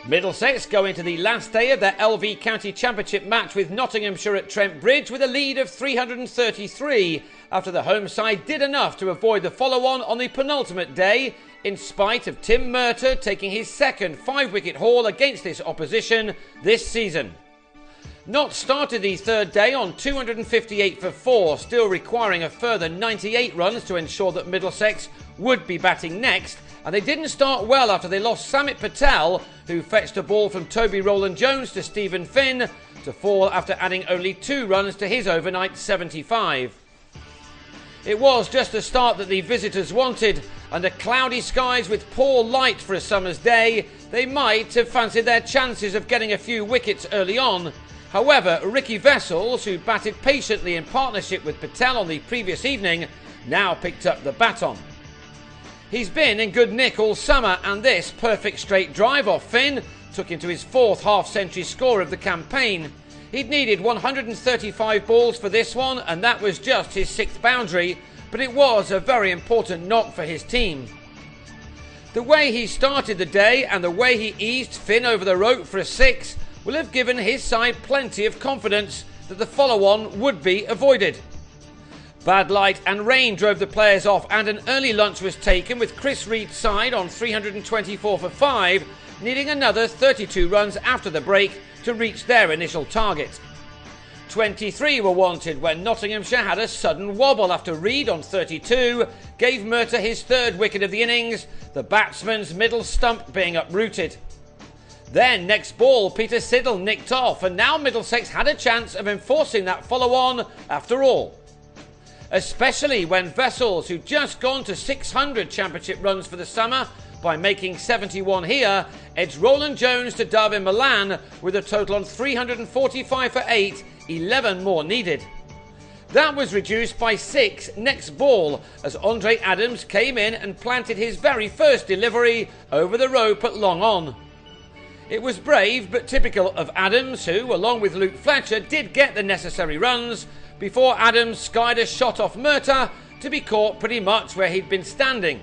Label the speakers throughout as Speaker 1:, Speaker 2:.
Speaker 1: Middlesex go into the last day of their LV County Championship match with Nottinghamshire at Trent Bridge with a lead of 333 after the home side did enough to avoid the follow-on on the penultimate day, in spite of Tim Murtagh taking his second 5-wicket haul against this opposition this season. Nott started the third day on 258 for 4, still requiring a further 98 runs to ensure that Middlesex would be batting next, and they didn't start well after they lost Samit Patel, who fetched a ball from Toby Rowland-Jones to Stephen Finn, to fall after adding only 2 runs to his overnight 75. It was just the start that the visitors wanted. Under cloudy skies with poor light for a summer's day, they might have fancied their chances of getting a few wickets early on. However, Ricky Vessels, who batted patiently in partnership with Patel on the previous evening, now picked up the baton. He's been in good nick all summer, and this perfect straight drive off Finn took him to his 4th half-century score of the campaign. He'd needed 135 balls for this one, and that was just his 6th boundary, but it was a very important knock for his team. The way he started the day and the way he eased Finn over the rope for a 6 will have given his side plenty of confidence that the follow-on would be avoided. Bad light and rain drove the players off, and an early lunch was taken with Chris Reed's side on 324 for 5, needing another 32 runs after the break to reach their initial target. 23 were wanted when Nottinghamshire had a sudden wobble after Reed on 32 gave Murtagh his 3rd wicket of the innings, the batsman's middle stump being uprooted. Then, next ball, Peter Siddle nicked off, and now Middlesex had a chance of enforcing that follow-on after all. Especially when Vessels, who'd just gone to 600 championship runs for the summer by making 71 here, edged Rowland-Jones to Darwin Milan with a total on 345 for 8, 11 more needed. That was reduced by 6 next ball as Andre Adams came in and planted his very first delivery over the rope at long on. It was brave but typical of Adams, who, along with Luke Fletcher, did get the necessary runs before Adams skied a shot off Murtagh to be caught pretty much where he'd been standing.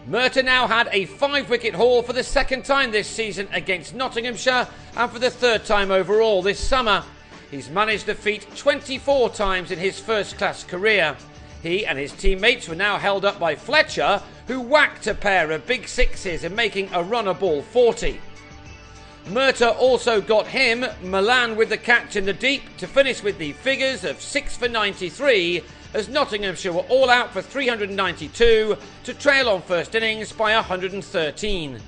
Speaker 1: Murtagh now had a 5-wicket haul for the 2nd time this season against Nottinghamshire and for the 3rd time overall this summer. He's managed the feat 24 times in his first-class career. He and his teammates were now held up by Fletcher, who whacked a pair of big 6s in making a runner ball 40. Murtagh also got him, Milan with the catch in the deep, to finish with the figures of 6 for 93 as Nottinghamshire were all out for 392 to trail on first innings by 113.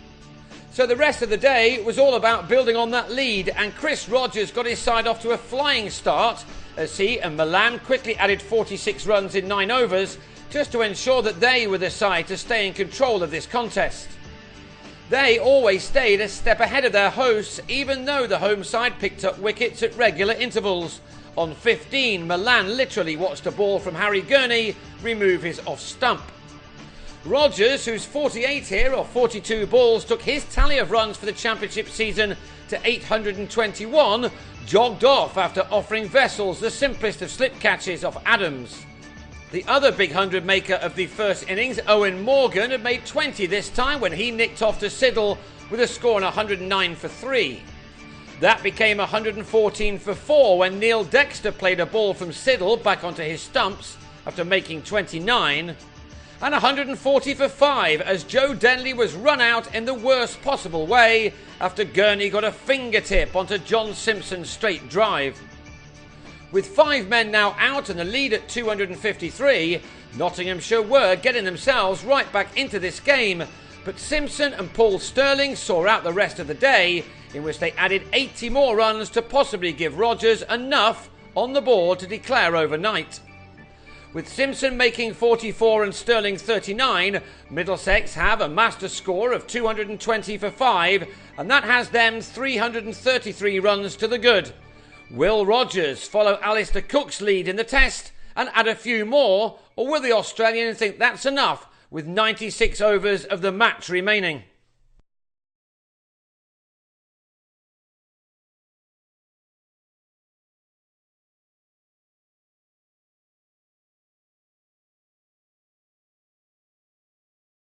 Speaker 1: So the rest of the day was all about building on that lead, and Chris Rogers got his side off to a flying start as he and Milan quickly added 46 runs in 9 overs just to ensure that they were the side to stay in control of this contest. They always stayed a step ahead of their hosts, even though the home side picked up wickets at regular intervals. On 15, Milan literally watched a ball from Harry Gurney remove his off stump. Rogers, who's 48 here or 42 balls, took his tally of runs for the championship season to 821, jogged off after offering Vessels the simplest of slip catches off Adams. The other big 100 maker of the first innings, Owen Morgan, had made 20 this time when he nicked off to Siddle with a score on 109 for 3. That became 114 for 4 when Neil Dexter played a ball from Siddle back onto his stumps after making 29. And 140 for 5 as Joe Denley was run out in the worst possible way after Gurney got a fingertip onto John Simpson's straight drive. With 5 men now out and the lead at 253, Nottinghamshire were getting themselves right back into this game, but Simpson and Paul Stirling saw out the rest of the day, in which they added 80 more runs to possibly give Rogers enough on the board to declare overnight. With Simpson making 44 and Stirling 39, Middlesex have amassed a score of 220 for 5, and that has them 333 runs to the good. Will Rogers follow Alistair Cook's lead in the test and add a few more, or will the Australian think that's enough with 96 overs of the match remaining?